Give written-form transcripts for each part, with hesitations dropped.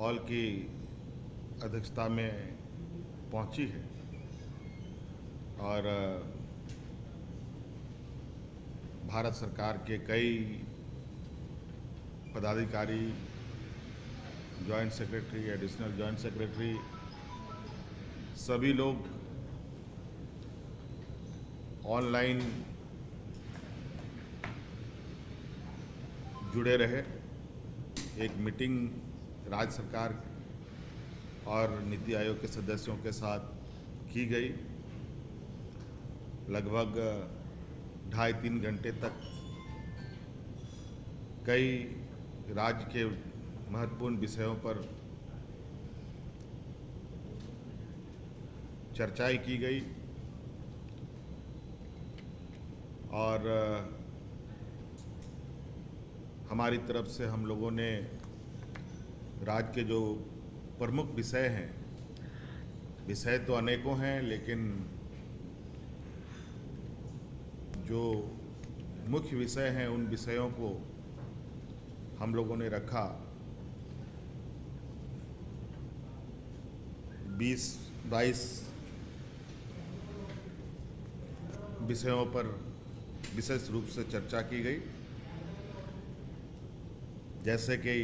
Hall की अध्यक्षता में पहुंची है और भारत सरकार के कई पदाधिकारी, joint secretary, additional joint secretary, सभी लोग ऑनलाइन जुड़े रहे। एक मीटिंग राज्य सरकार और नीति आयोग के सदस्यों के साथ की गई। लगभग 2.5-3 घंटे तक कई राज्य के महत्वपूर्ण विषयों पर चर्चाएं की गई और हमारी तरफ से हम लोगों ने राज्य के जो प्रमुख विषय हैं, विषय तो अनेकों हैं, लेकिन जो मुख्य विषय हैं उन विषयों को हम लोगों ने रखा। 20-22 विषयों पर विशेष रूप से चर्चा की गई, जैसे कि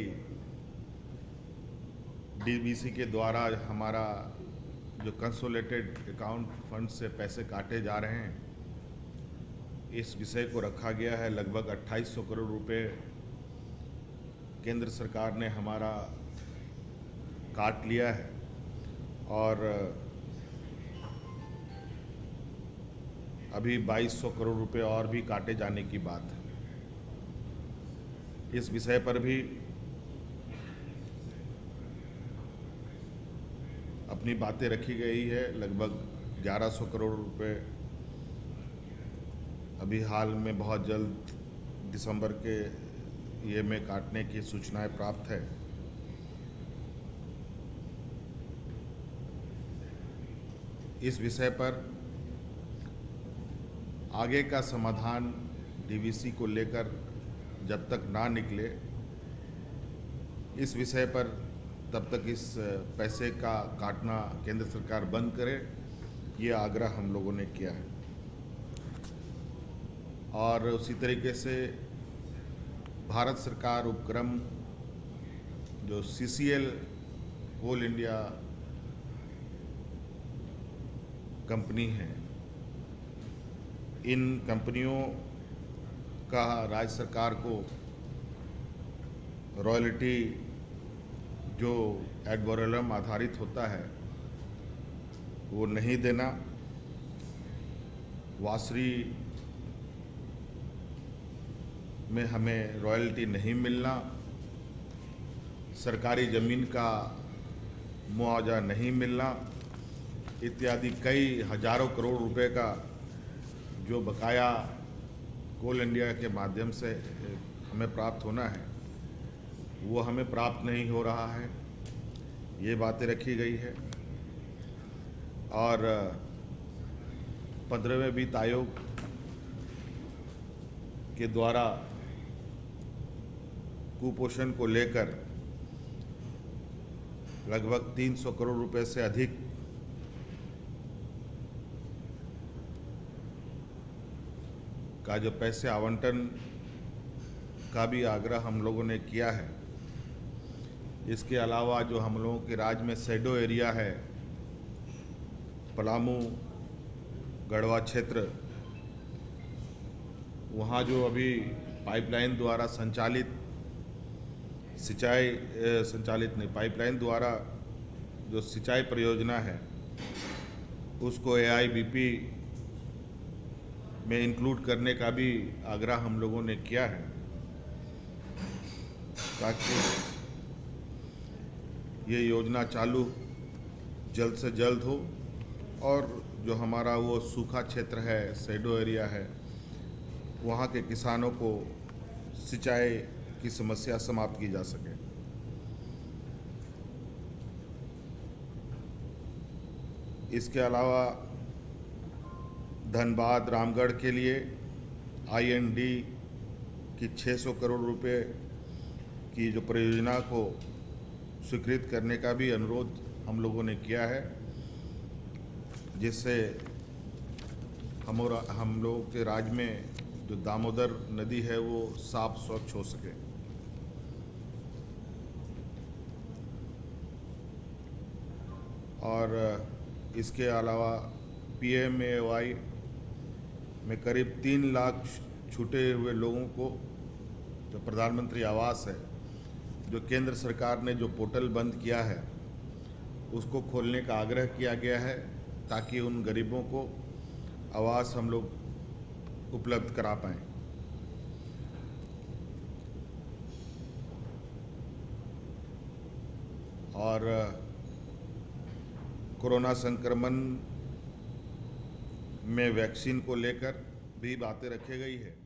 डीवीसी के द्वारा हमारा जो कंसोलिडेटेड अकाउंट फंड से पैसे काटे जा रहे हैं, इस विषय को रखा गया है। लगभग 2800 करोड़ रुपए केंद्र सरकार ने हमारा काट लिया है और अभी 2200 करोड़ रुपए और भी काटे जाने की बात है। इस विषय पर भी अपनी बातें रखी गई है। लगभग 1100 करोड़ रुपए अभी हाल में बहुत जल्द दिसंबर के ये में काटने की सूचनाएं प्राप्त है। इस विषय पर आगे का समाधान डीवीसी को लेकर जब तक ना निकले, इस विषय पर तब तक इस पैसे का काटना केंद्र सरकार बंद करे, ये आग्रह हम लोगों ने किया है। और उसी तरीके से भारत सरकार उपक्रम जो CCL कोल इंडिया कंपनी है, इन कंपनियों का राज्य सरकार को रॉयल्टी जो एड वैलोरम आधारित होता है वो नहीं देना, वासरी में हमें रॉयल्टी नहीं मिलना, सरकारी ज़मीन का मुआवजा नहीं मिलना, इत्यादि कई हजारों करोड़ रुपए का जो बकाया कोल इंडिया के माध्यम से हमें प्राप्त होना है वो हमें प्राप्त नहीं हो रहा है। ये बातें रखी गई है। और 15वें वित्त आयोग के द्वारा कुपोषण को लेकर लगभग 300 करोड़ रुपए से अधिक का जो पैसे आवंटन का भी आग्रह हम लोगों ने किया है। इसके अलावा जो हम लोगों के राज्य में शैडो एरिया है, पलामू गढ़वा क्षेत्र, वहाँ जो अभी पाइपलाइन द्वारा पाइपलाइन द्वारा जो सिंचाई परियोजना है उसको AIBP में इंक्लूड करने का भी आग्रह हम लोगों ने किया है, ताकि ये योजना चालू जल्द से जल्द हो और जो हमारा वो सूखा क्षेत्र है, शैडो एरिया है, वहाँ के किसानों को सिंचाई की समस्या समाप्त की जा सके। इसके अलावा धनबाद रामगढ़ के लिए IND की 600 करोड़ रुपए की जो परियोजना को स्वीकृत करने का भी अनुरोध हम लोगों ने किया है, जिससे हम लोगों के राज्य में जो दामोदर नदी है वो साफ स्वच्छ हो सके। और इसके अलावा PMAY में करीब 3 लाख छूटे हुए लोगों को जो प्रधानमंत्री आवास है, जो केंद्र सरकार ने जो पोर्टल बंद किया है, उसको खोलने का आग्रह किया गया है, ताकि उन गरीबों को आवास हम लोग उपलब्ध करा पाएँ। और कोरोना संक्रमण में वैक्सीन को लेकर भी बातें रखी गई है।